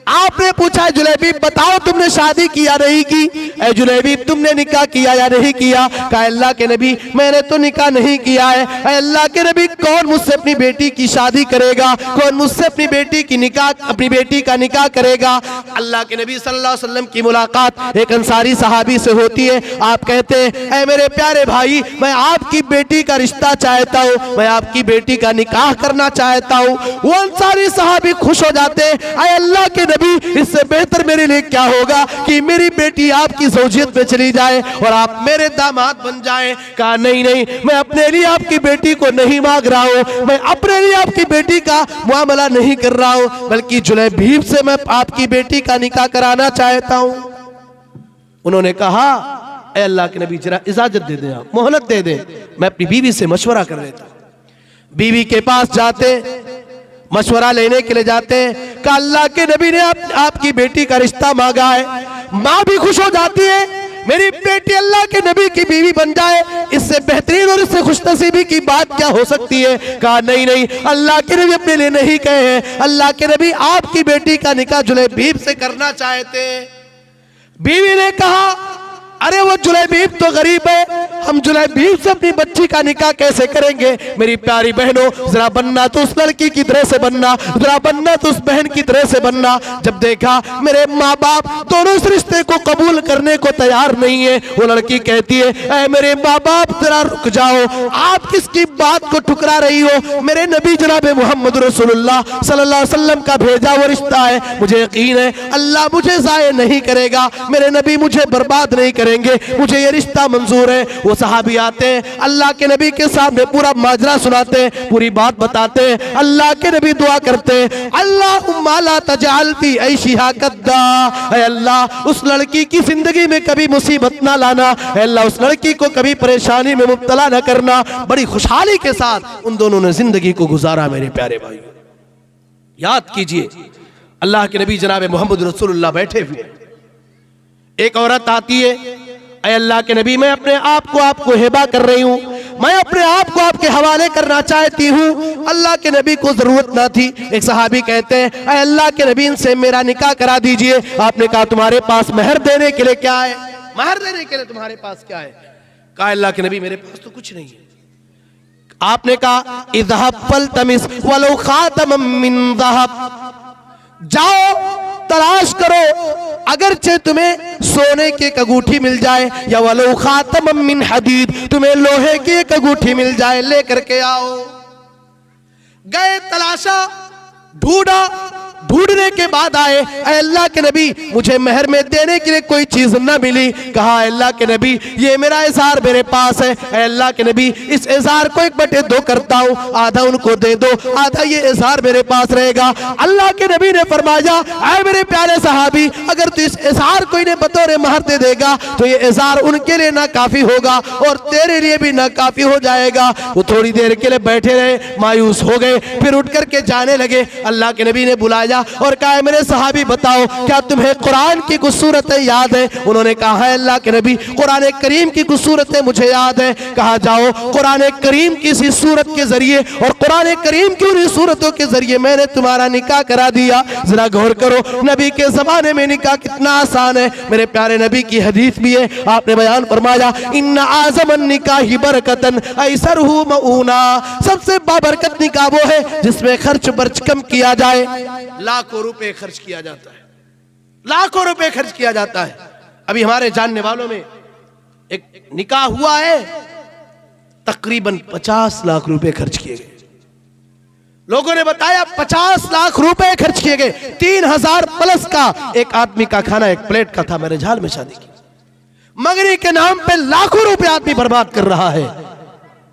A: आपने पूछा, जुलैबीब बताओ तुमने शादी की या नहीं की? ऐ जुलैबीब तुमने निकाह किया या नहीं किया? कहा अल्लाह के नबी मैंने तो निकाह नहीं किया है। ऐ अल्लाह के नबी कौन मुझसे अपनी बेटी की शादी करेगा? कौन मुझसे अपनी बेटी की निकाह, अपनी बेटी का निकाह करेगा? अल्लाह के नबी सल्लल्लाहु अलैहि वसल्लम की मुलाकात एक अंसारी सहाबी से होती है। आप कहते हैं, ऐ मेरे प्यारे भाई, मैं आपकी बेटी का रिश्ता चाहता हूँ, मैं आपकी बेटी का निकाह करना चाहता हूँ। वो अंसारी सहाबी खुश हो जाते हैं, ऐ अल्लाह के नबी इससे बेहतर मेरे लिए क्या होगा कि मेरी बेटी आपकी ज़ौजियत में चली जाए और आप मेरे दामाद बन जाएं। कहा नहीं नहीं, मैं अपने लिए आपकी बेटी को नहीं मांग रहा हूँ, मैं अपने लिए आपकी बेटी का मुआमला नहीं कर रहा हूँ, बल्कि जुलैबीब से मैं आपकी बेटी का निकाह कराना चाहता हूँ। उन्होंने कहा, ऐ अल्लाह के नबी जरा इजाजत दे दें, आप मोहलत दे दें, मैं अपनी बीवी से मशवरा कर लेता हूँ। बीवी के पास जाते, मशवरा लेने के लिए जाते हैं। कहा अल्लाह के नबी ने आपकी बेटी का रिश्ता मांगा है। माँ भी खुश हो जाती है, मेरी बेटी अल्लाह के नबी की बीवी बन जाए, इससे बेहतरीन और इससे खुशनसीबी की बात क्या हो सकती है? कहा नहीं नहीं, अल्लाह के नबी अपने लिए नहीं कहे हैं, अल्लाह के नबी आपकी बेटी का निकाह जुलैबीब से करना चाहते हैं। बीवी ने कहा, अरे वो जुलैबीब तो गरीब है, हम जुलैबीब से अपनी बच्ची का निकाह कैसे करेंगे? मेरी प्यारी बहनों, जरा बनना तो उस लड़की की तरह से बनना, जरा बनना तो उस बहन की तरह से बनना। जब देखा मेरे माँ बाप दोनों इस रिश्ते को कबूल करने को तैयार नहीं है, वो लड़की कहती है, ऐ मेरे माँ बाप जरा रुक जाओ, आप किसकी बात को ठुकरा रही हो? मेरे नबी जनाब मोहम्मद रसूलुल्लाह सल्लल्लाहु अलैहि वसल्लम का भेजा वो रिश्ता है, मुझे यकीन है अल्लाह मुझे ज़ाये नहीं करेगा, मेरे नबी मुझे बर्बाद नहीं करेंगे, मुझे ये रिश्ता मंजूर है। वो सहाबी आते हैं, अल्लाह के नबी के सामने पूरा माजरा सुनाते हैं, पूरी बात बताते हैं। अल्लाह के नबी दुआ करते हैं, अल्लाहुम्मा ला तजअल फी ऐशिहा कद्दा, ऐ अल्लाह उस लड़की की जिंदगी में कभी मुसीबत ना लाना, ऐ अल्लाह उस लड़की को कभी परेशानी में मुब्तला न करना। बड़ी खुशहाली के साथ उन दोनों ने जिंदगी को गुजारा। मेरे प्यारे भाई, याद कीजिए अल्लाह के नबी जनाब मोहम्मद रसूलुल्लाह बैठे हुए, एक औरत आती है, अय अल्लाह के नबी मैं अपने आप को आपको हिबा कर रही हूँ, मैं अपने आप को आपके हवाले करना चाहती हूँ। अल्लाह के नबी को जरूरत ना थी। एक सहाबी कहते हैं, अय अल्लाह के नबी इनसे मेरा निकाह करा दीजिए। आपने कहा तुम्हारे पास महर देने के लिए क्या है, महर देने के लिए तुम्हारे पास क्या है? कहा अल्लाह के नबी मेरे पास तो कुछ नहीं है। आपने कहा इज़हब फल्तमिस वलो खातम मिन ज़हब, जाओ तलाश करो, अगरचे तुम्हें सोने की एक अंगूठी मिल जाए या वलो खातम मिन हदीद, तुम्हें लोहे की एक अंगूठी मिल जाए, लेकर के आओ। गए, तलाशा, ढूंढा, ढूंढने के बाद आए, अल्लाह के नबी मुझे महर में देने के लिए कोई चीज न मिली। कहा अल्लाह के नबी ये मेरा इज़ार मेरे पास है, अल्लाह के नबी इस इज़ार को 1/2 करता हूँ, आधा उनको दे दो, आधा ये इज़ार मेरे पास रहेगा। अल्लाह के नबी ने फरमाया, ऐ मेरे प्यारे सहाबी, अगर तू इस इज़ार को इन्हें बतौर महर दे देगा तो ये इज़ार उनके लिए ना काफी होगा और तेरे लिए भी ना काफी हो जाएगा। वो थोड़ी देर के लिए बैठे रहे, मायूस हो गए, फिर उठ करके जाने लगे। अल्लाह के नबी ने बुलाया और कहा मेरे सहाबी बताओ क्या तुम्हें कुरान की कुछ सूरतें याद है? उन्होंने कहा है अल्लाह के नबी कुरान करीम की कुछ सूरतें मुझे याद है। कहा जाओ कुरान करीम की इसी सूरत के जरिए और कुरान करीम की उन्हीं सूरतों के जरिए मैंने तुम्हारा निकाह करा दिया। जरा गौर करो, नबी के जमाने में निकाह कितना आसान है। मेरे प्यारे नबी की हदीस भी है, आपने बयान फरमाया इन्ना आज़मन निकाही बरकतन ऐसरहु मऊना, सबसे बाबरकत निकाह वो है जिसमें खर्च बर्च कम किया जाए। लाखों रुपए खर्च किया जाता है, लाखों रुपए खर्च किया जाता है। अभी हमारे जानने वालों में एक निकाह हुआ है, तकरीबन 50 लाख रुपए खर्च किए गए। लोगों ने बताया 50 लाख रुपए खर्च किए गए। 3000 प्लस का एक आदमी का खाना एक प्लेट का था। मेरे झाल में शादी की, मंगनी के नाम पे लाखों रुपए आदमी बर्बाद कर रहा है।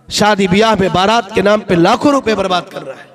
A: शादी ब्याह में बारात के नाम पे लाखों रुपए बर्बाद कर रहा है।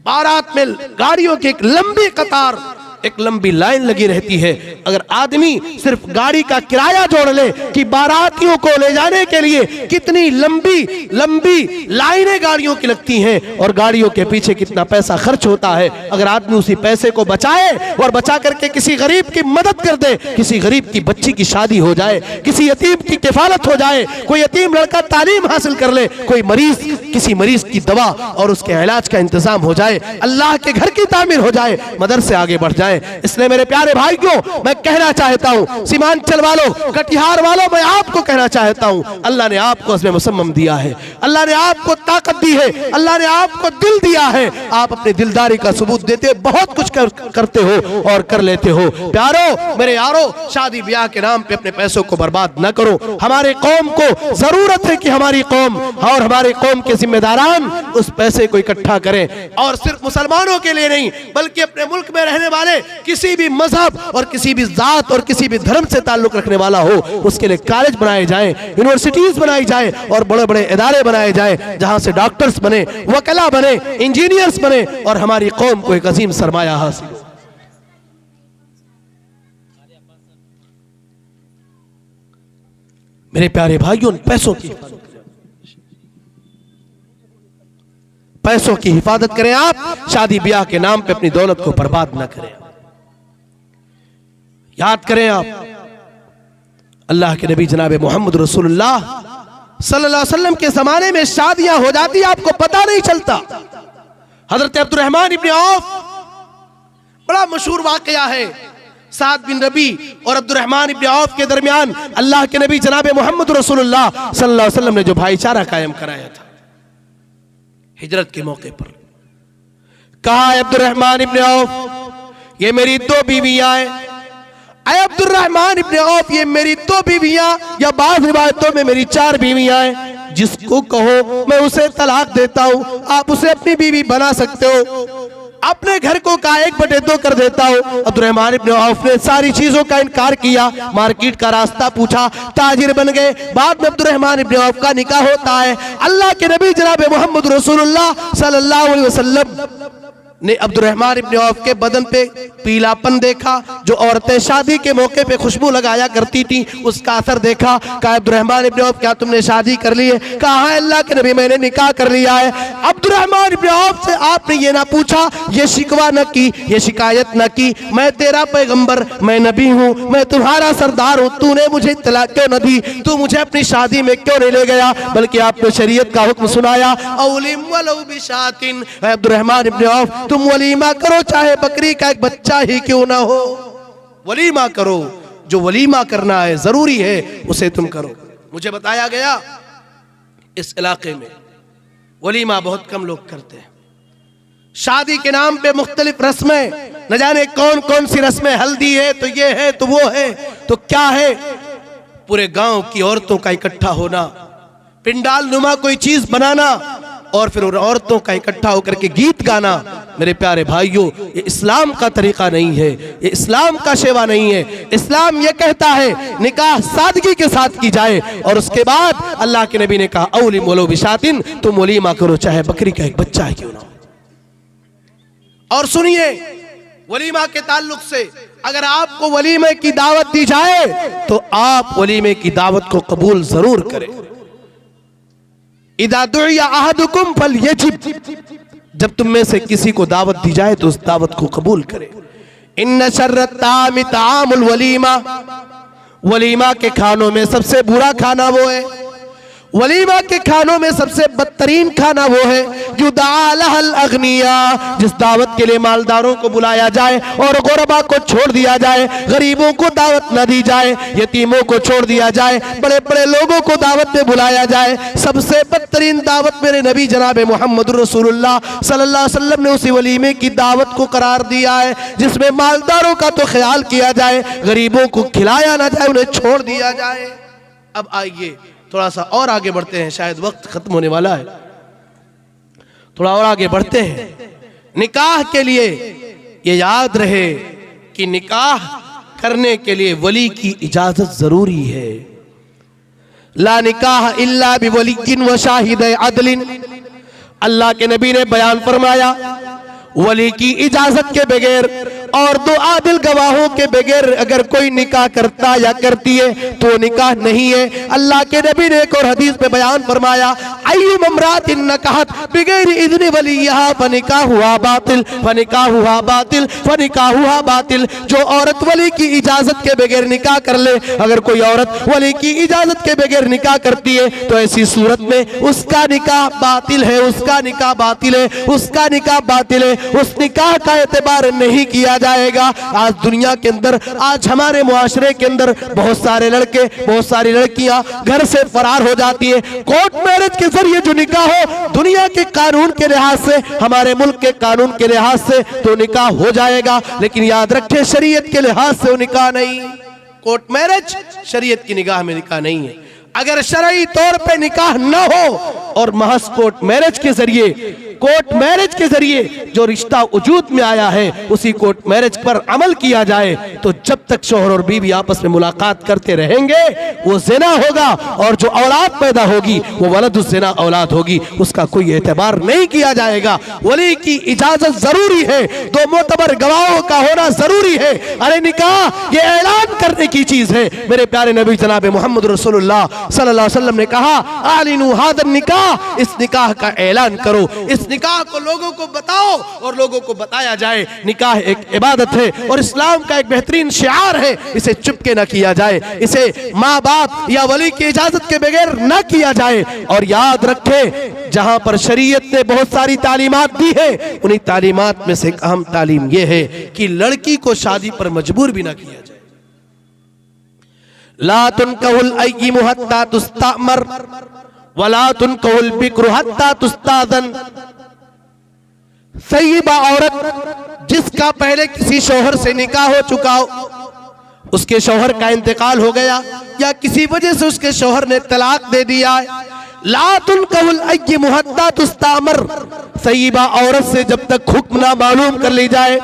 A: बारात में गाड़ियों की एक लंबी कतार, एक लंबी लाइन लगी रहती है। अगर आदमी सिर्फ गाड़ी का किराया जोड़ ले कि बारातियों को ले जाने के लिए कितनी लंबी लंबी लाइनें गाड़ियों की लगती हैं और गाड़ियों के पीछे कितना पैसा खर्च होता है, अगर आदमी उसी पैसे को बचाए और बचा करके किसी गरीब की मदद कर दे, किसी गरीब की बच्ची की शादी हो जाए, किसी यतीम की किफालत हो जाए, कोई यतीम लड़का तालीम हासिल कर ले, कोई मरीज किसी मरीज की दवा और उसके इलाज का इंतजाम हो जाए, अल्लाह के घर की तामीर हो जाए, मदरसे आगे बढ़ जाए। इसलिए मेरे प्यारे भाइयों मैं कहना चाहता हूं, सीमांचल वालों, कटिहार वालों, मैं आपको कहना चाहता हूं, अल्लाह ने आपको इसमें मुसम्मम दिया है, अल्लाह ने आपको ताकत दी है, अल्लाह ने आपको दिल दिया है। आप अपनी दिलदारी का सबूत देते बहुत कुछ करते हो और कर लेते हो। प्यारो मेरे यारो, शादी ब्याह के नाम पे अपने पैसों को बर्बाद न करो। हमारे कौम को जरूरत है कि हमारी कौम और हमारे कौम के जिम्मेदारान उस पैसे को इकट्ठा करें और सिर्फ मुसलमानों के लिए नहीं बल्कि अपने मुल्क में रहने वाले किसी भी मजहब और किसी भी जात और किसी भी धर्म से ताल्लुक रखने वाला हो उसके लिए कॉलेज बनाए जाएं, यूनिवर्सिटीज बनाई जाए और बड़े बड़े इदारे बनाए जाएं जहां से डॉक्टर्स बने, वकला बने, इंजीनियर्स बने और हमारी कौम को एक अजीम सरमाया हासिल हो। मेरे प्यारे भाइयों, पैसों की हिफाजत करें। आप शादी ब्याह के नाम पे अपनी दौलत को बर्बाद न करें। याद करें आप अल्लाह के नबी जनाब मोहम्मद रसूलुल्लाह सल्लल्लाहु अलैहि वसल्लम के जमाने में शादियां हो जाती, आपको पता नहीं चलता। हजरत अब्दुर्रहमान इब्न औफ, बड़ा मशहूर वाकया है, साद बिन रबी और अब्दुर्रहमान इब्न औफ के दरमियान अल्लाह के नबी जनाब मोहम्मद रसूलुल्लाह सल्लल्लाहु अलैहि वसल्लम ने जो भाईचारा कायम कराया था हिजरत के मौके पर। कहा अब्दुर्रहमान इब्न औफ ये मेरी 2 बीवियां हैं। अब्दुर्रहमान इब्न औफ ये मेरी 2 बीवियां या बाज़ रिवायतों में मेरी 4 बीवियां हैं, जिसको कहो मैं उसे तलाक देता हूं, आप उसे अपनी बीवी बना सकते हो। अपने घर को का 1/2 कर देता हूं। अब्दुर्रहमान इब्न औफ ने सारी चीजों का इनकार किया, मार्केट का रास्ता पूछा, ताजिर बन गए। बाद में अब्दुर्रहमान इब्न औफ का निकाह होता है। अल्लाह के नबी जनाब मोहम्मद रसूलुल्लाह सल्लल्लाहु अलैहि वसल्लम ने अब्दुर्रहमान इब्न औफ के बदन पे पीलापन देखा। जो औरतें शादी के मौके पे खुशबू लगाया करती थी उसका असर देखा। कहा अब्दुर्रहमान इब्न औफ क्या तुमने शादी कर ली है? कहा हाँ अल्लाह के नबी मैंने निकाह कर लिया है। अब्दुर्रहमान इब्न औफ से आपने ये ना पूछा, ये शिकवा न की, ये शिकायत न की, मैं तेरा पैगंबर, मैं नबी हूँ, मैं तुम्हारा सरदार हूँ, तूने मुझे इत्तला क्यों न दी, तू मुझे अपनी शादी में क्यों नहीं ले गया? बल्कि आपने शरीयत का हुक्म सुनाया, औलिम वलौ बिशातिन, अब्दुर्रहमान इब्न औफ तुम वलीमा करो चाहे बकरी का एक बच्चा ही क्यों ना हो, वलीमा करो, जो वलीमा करना है जरूरी है उसे तुम करो। मुझे बताया गया इस इलाके में वलीमा बहुत कम लोग करते हैं। शादी के नाम पे मुख्तलिफ रस्में, न जाने कौन कौन सी रस्में, हल्दी है तो ये है तो वो है तो क्या है, पूरे गांव की औरतों का इकट्ठा होना, पिंडाल नुमा कोई चीज बनाना और फिर उन औरतों का इकट्ठा होकर के गीत गाना। मेरे प्यारे भाइयों, ये इस्लाम का तरीका नहीं है, ये इस्लाम का शेवा नहीं है। इस्लाम ये कहता है निकाह सादगी के साथ की जाए और उसके बाद अल्लाह के नबी ने कहा औलिम वलो बिशातिन, तुम वलीमा करो चाहे बकरी का एक बच्चा है क्यों ना हो। और सुनिए वलीमा के ताल्लुक से, अगर आपको वलीमे की दावत दी जाए तो आप वलीमे की दावत को कबूल जरूर करें। इदा दुइया अहदुकुम फलयजिब, जब तुम में से किसी को दावत दी जाए तो उस दावत को कबूल करें। इन्न शर्रत तामी तामुल वलीमा, वलीमा के खानों में सबसे बुरा खाना वो है, वलीमा के खानों में सबसे बदतरीन खाना वो है युदालहल अगनिया, जिस दावत के लिए मालदारों को बुलाया जाए और गुरबा को छोड़ दिया जाए, गरीबों को दावत न दी जाए, यतीमों को छोड़ दिया जाए, बड़े बड़े लोगों को दावत में बुलाया जाए। सबसे बदतरीन दावत मेरे नबी जनाब मोहम्मद रसूलुल्लाह सल्लल्लाहु अलैहि वसल्लम ने उसी वलीमे की दावत को करार दिया है जिसमें मालदारों का तो ख्याल किया जाए, गरीबों को खिलाया ना जाए, उन्हें छोड़ दिया जाए। अब आइए थोड़ा सा और आगे बढ़ते हैं, शायद वक्त खत्म होने वाला है, थोड़ा और आगे बढ़ते हैं। निकाह के लिए ये याद रहे कि निकाह करने के लिए वली की इजाजत जरूरी है। ला निकाह इल्ला बिवलिय्यिन व शाहिद अदलिन, अल्लाह के नबी ने बयान फरमाया वली की इजाजत के बगैर और दो आदिल गवाहों के बगैर अगर कोई निकाह करता या करती है तो निकाह नहीं है। अल्लाह के नबी ने एक और हदीस में बयान फरमाया अय्युम इम्रातिन नकाहत बिगैर इज़्नि वलियहा फनिकाहुहा बातिल फनिकाहुहा बातिल फनिकाहुहा बातिल, जो औरत वली की इजाजत के बगैर निकाह कर ले, अगर कोई औरत वली की इजाजत के बगैर निकाह करती है तो ऐसी सूरत में उसका निकाह बातिल है, उसका निकाह बातिल है, उसका निकाह बातिल है, उस निकाह का एतबार नहीं किया जाएगा। आज दुनिया के अंदर, आज हमारे मुआशरे के अंदर बहुत सारे लड़के, बहुत सारी लड़कियां घर से फरार हो जाती है। कोर्ट मैरिज के जरिए जो निकाह हो, दुनिया के कानून के लिहाज से, हमारे मुल्क के कानून के लिहाज से तो निकाह हो जाएगा, लेकिन याद रखें शरीयत के लिहाज से वो निकाह नहीं। कोर्ट मैरिज शरीयत की निगाह में निकाह नहीं है। अगर शरई तौर पे निकाह न हो और महज कोर्ट मैरिज के जरिए, कोर्ट मैरिज के जरिए जो रिश्ता वजूद में आया है उसी कोर्ट मैरिज पर अमल किया जाए तो जब तक शौहर और बीवी आपस में मुलाकात करते रहेंगे वो ज़िना होगा और जो औलाद पैदा होगी वो वलदुज़ ज़िना औलाद होगी, उसका कोई एतबार नहीं किया जाएगा। वली की इजाजत जरूरी है, दो मोतबर गवाहों का होना जरूरी है। अरे निकाह ये ऐलान करने की चीज है। मेरे प्यारे नबी जनाब मोहम्मद रसूलुल्लाह सल्लल्लाहु अलैहि वसल्लम ने कहा आलिनु हादन निकाह, इस निकाह का ऐलान करो, इस निकाह को लोगों को बताओ और लोगों को बताया जाए। निकाह एक इबादत है और इस्लाम का एक बेहतरीन शिआर है, इसे चुपके न किया जाए, इसे माँ बाप या वली की इजाजत के बगैर न किया जाए। और याद रखें जहां पर शरीयत ने बहुत सारी तालीमात दी है उन्हीं तालीमात में से एक अहम तालीम यह है कि लड़की को शादी पर मजबूर भी न किया जाए। ला तुनकहुल अय्यिमु हत्ता तुस्तअमर वला तुनकहुल बिक्रु हत्ता तुस्ताज़न, सय्यिबा औरत जिसका पहले किसी शौहर से निकाह हो चुका हो, उसके शौहर का इंतकाल हो गया या किसी वजह से उसके शौहर ने तलाक दे दिया है, ला तुनकहुल अय्यिमु हत्ता तुस्तामर, सय्यिबा औरत से जब तक हुक्म ना मालूम कर ली जाए,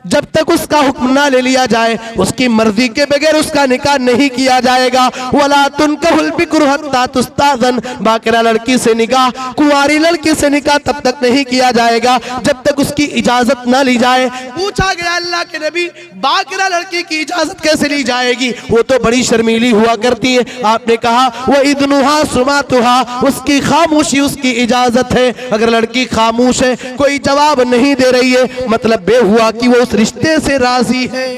A: जब तक उसका हुक्म ना ले लिया जाए, उसकी मर्जी के बगैर उसका निकाह नहीं किया जाएगा। वला तुनकहुल बिक्र हत्ता तुस्ताज़न, बाकरा लड़की से निकाह, कुंवारी लड़की से निकाह तब तक नहीं किया जाएगा जब तक उसकी इजाजत ना ली जाए। पूछा गया अल्लाह के नबी, बाकरा लड़की की इजाजत कैसे ली जाएगी? वो तो बड़ी शर्मीली हुआ करती है। आपने कहा वो इदनुहा सुमातुहा, उसकी खामोशी उसकी इजाजत है। अगर लड़की खामोश है, कोई जवाब नहीं दे रही है, मतलब बे हुआ कि वो उस रिश्ते से राजी है।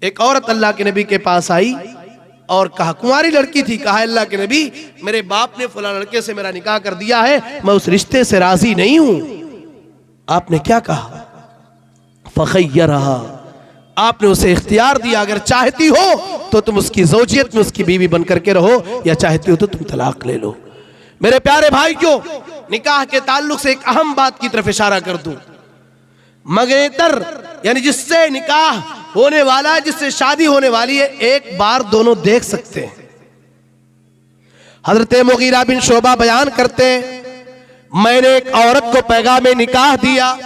A: एक औरत अल्लाह के नबी के पास आई और कहा, कुंवारी लड़की थी, कहा अल्लाह के नबी मेरे बाप ने फला लड़के से मेरा निकाह कर दिया है, मैं उस रिश्ते से राजी नहीं हूं। आपने क्या कहा? फखय्यरहा, आपने उसे इख्तियार दिया, अगर चाहती हो तो तुम उसकी ज़ौजियत में उसकी बीवी बनकर के रहो, या चाहती हो तो तुम तलाक ले लो। मेरे प्यारे भाई, क्यों निकाह के ताल्लुक से एक अहम बात की तरफ इशारा कर दूं। मंगेतर यानी जिससे निकाह होने वाला है, जिससे शादी होने वाली है, एक बार दोनों देख सकते हैं। हजरत मुगीरा बिन शोबा बयान करते हैं, मैंने एक औरत को पैगाम निकाह दिया।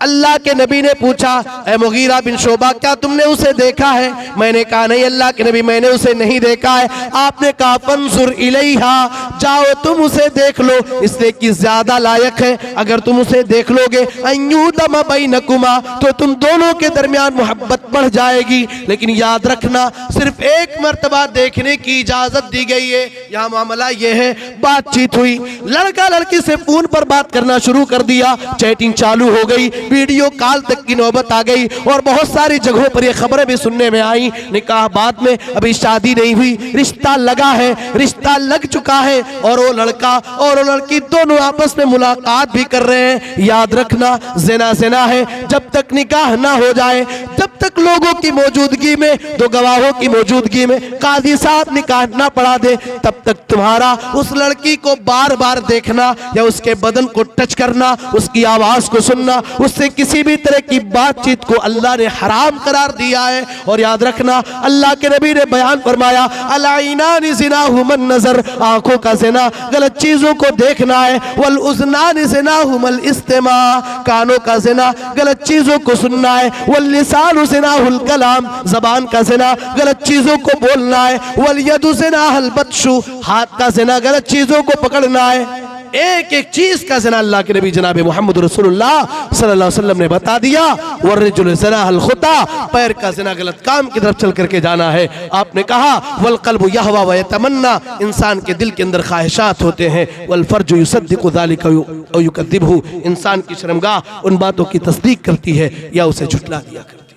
A: अल्लाह के नबी ने पूछा, ए मुगीरा बिन शोबा क्या तुमने उसे देखा है? मैंने कहा नहीं अल्लाह के नबी, मैंने उसे नहीं देखा है। आपने कहा फंजुर इलैहा, जाओ तुम उसे देख लो, इसलिए कि ज्यादा लायक है। अगर तुम उसे देख लोगे अय्युदम बैनकुमा, तो तुम दोनों के दरमियान मोहब्बत बढ़ जाएगी। लेकिन याद रखना, सिर्फ एक मर्तबा देखने की इजाजत दी गई है। यहाँ मामला यह है, बातचीत हुई, लड़का लड़की से फोन पर बात करना शुरू कर दिया, चैटिंग चालू हो गई, वीडियो कॉल तक की नौबत आ गई, और बहुत सारी जगहों पर ये खबरें भी सुनने में आई, निकाह बाद में, अभी शादी नहीं हुई, रिश्ता लगा है, रिश्ता लग चुका है, और वो लड़का और वो लड़की दोनों आपस में मुलाकात भी कर रहे हैं। याद रखना, ज़िना ज़िना है, जब तक निकाह ना हो जाए, जब तक लोगों की मौजूदगी में, दो गवाहों की मौजूदगी में काजी साहब निकाह ना पढ़ा दे, तब तक तुम्हारा उस लड़की को बार बार देखना या उसके बदन को टच करना, उसकी आवाज को सुनना, उससे किसी भी तरह की बातचीत को अल्लाह ने हराम करार दिया है। और याद रखना, अल्लाह के नबी ने बयान फरमाया, अलाइनानि ज़िनाहुमन नज़र, आंखों का ज़िना गलत चीजों को देखना है, वल उज़नानि ज़िनाहुमल इस्तिमा, कानों का ज़िना गलत चीजों को सुनना है, वल लिसानु ज़िनाहुल कलाम, ज़बान का ज़िना गलत चीजों को बोलना है, वल यदु ज़िनाहुल बत्शु, हाथ का ज़िना गलत चीजों को पकड़ना है। एक एक चीज का ज़िना अल्लाह के नबी जनाब मोहम्मद रसूलुल्लाह सल्लल्लाहु अलैहि वसल्लम ने बता दिया। वर्रिजुल ज़िनाहुल खुता, पैर का ज़िना गलत काम की तरफ चल करके जाना है। आपने कहा वल क़ल्बु यहवा व यतमन्ना, इंसान के दिल के अंदर ख्वाहिशात होते हैं। वल फर्जु युसद्दिक़ु ज़ालिका व युकद्दिबहु, इंसान की शर्मगाह उन बातों की तस्दीक करती है या उसे झुठला दिया करती है।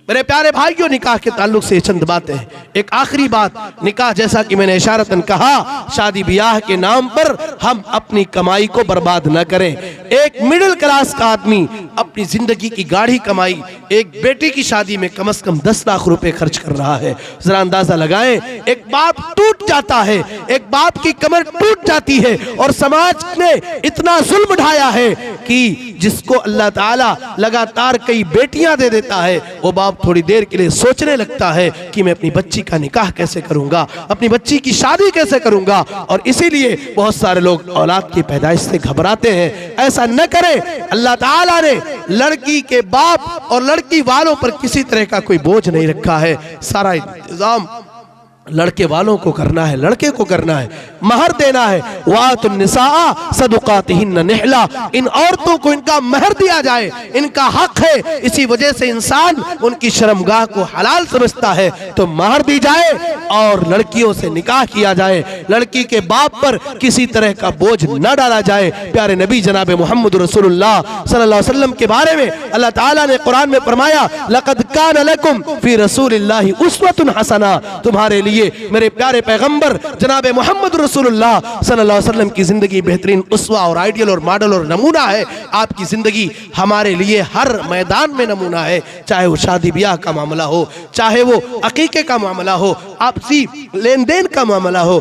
A: मेरे प्यारे भाइयों, निकाह के ताल्लुक से चंद बातें हैं। एक आखिरी बात, निकाह जैसा कि मैंने इशारतन कहा, शादी ब्याह के नाम पर हम अपनी कमाई को बर्बाद न करें। एक मिडिल क्लास का आदमी अपनी जिंदगी की गाढ़ी कमाई एक बेटी की शादी में कम से कम 10 लाख रुपए खर्च कर रहा है। जरा अंदाजा लगाएं, एक बाप टूट जाता है, एक बाप की कमर टूट जाती है, और समाज ने इतना जुल्म ढाया है कि जिसको अल्लाह ताला लगातार कई बेटियां दे देता है, वो बाप थोड़ी देर के लिए सोचने लगता है कि मैं अपनी बच्ची का निकाह कैसे करूंगा, अपनी बच्ची की शादी कैसे करूंगा। और इसीलिए बहुत सारे लोग औलाद की पैदाइश से घबराते हैं। ऐसा न करें। अल्लाह ताला ने लड़की के बाप और लड़की वालों पर किसी तरह का कोई बोझ नहीं रखा है। सारा इंतजाम लड़के वालों को करना है, लड़के को करना है, महर देना है। वातुन निसा सदुकातिहिन्न निहला, इन औरतों को इनका महर दिया जाए, इनका हक है। इसी वजह से इंसान उनकी शर्मगाह को हलाल समझता है, तो महर दी जाए और लड़कियों से निकाह किया जाए। लड़की के बाप पर किसी तरह का बोझ न डाला जाए। प्यारे नबी जनाब मोहम्मद रसूलुल्लाह सल्लल्लाहु अलैहि वसल्लम के बारे में अल्लाह ताला ने कुरान में फरमाया, लक़द कान लकुम फी रसूलिल्लाहि उस्वतुन हसना, तुम्हारे लिए मेरे प्यारे पैगंबर जनाब मोहम्मद रसूलुल्लाह सल्लल्लाहु अलैहि वसल्लम की जिंदगी बेहतरीन उस्वा और आइडियल और मॉडल और नमूना है। आपकी जिंदगी हमारे लिए हर मैदान में नमूना है, चाहे वो शादी ब्याह का मामला हो, चाहे वो अकीके का मामला हो, आपसी लेन देन का मामला हो,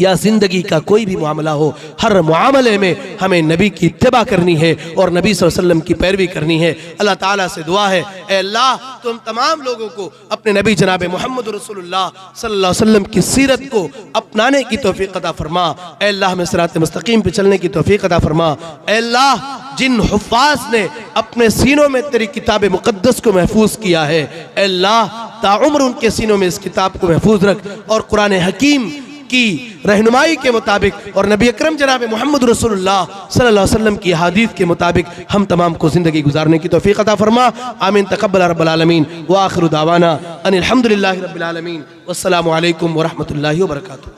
A: या ज़िंदगी का कोई भी मामला हो, हर मामले में हमें नबी की इत्तिबा करनी है और नबी सल्लल्लाहु अलैहि वसल्लम की पैरवी करनी है। अल्लाह ताला से दुआ है, ए अल्लाह तुम तमाम लोगों को अपने नबी जनाब मोहम्मद रसूलुल्लाह सल्लल्लाहु अलैहि वसल्लम की सीरत को अपनाने की तौफीक अता फरमा। ए अल्लाह हमें सिरात मुस्तकीम पे चलने की तौफीक अता फरमा। ए अल्लाह जिन हुफ़्फ़ाज़ ने अपने सीनों में तेरी किताब मुक़द्दस को महफूज किया है, ए अल्लाह ताउम्र उनके सीनों में इस किताब को महफूज रख और कुरान हकीम की रहनुमाई के मुताबिक और नबी अकरम जनाब मोहम्मद रसूलुल्लाह सल्लल्लाहु अलैहि वसल्लम की हदीस के मुताबिक हम तमाम को ज़िंदगी गुजारने की तौफीक अता फरमा। आमीन तक़ब्बल रब्बल आलमीन व आखिरु दावाना अनिल हम्दुलिल्लाहि रब्बिल आलमीन वस्सलामु अलैकुम व रहमतुल्लाहि व बरकातुहू।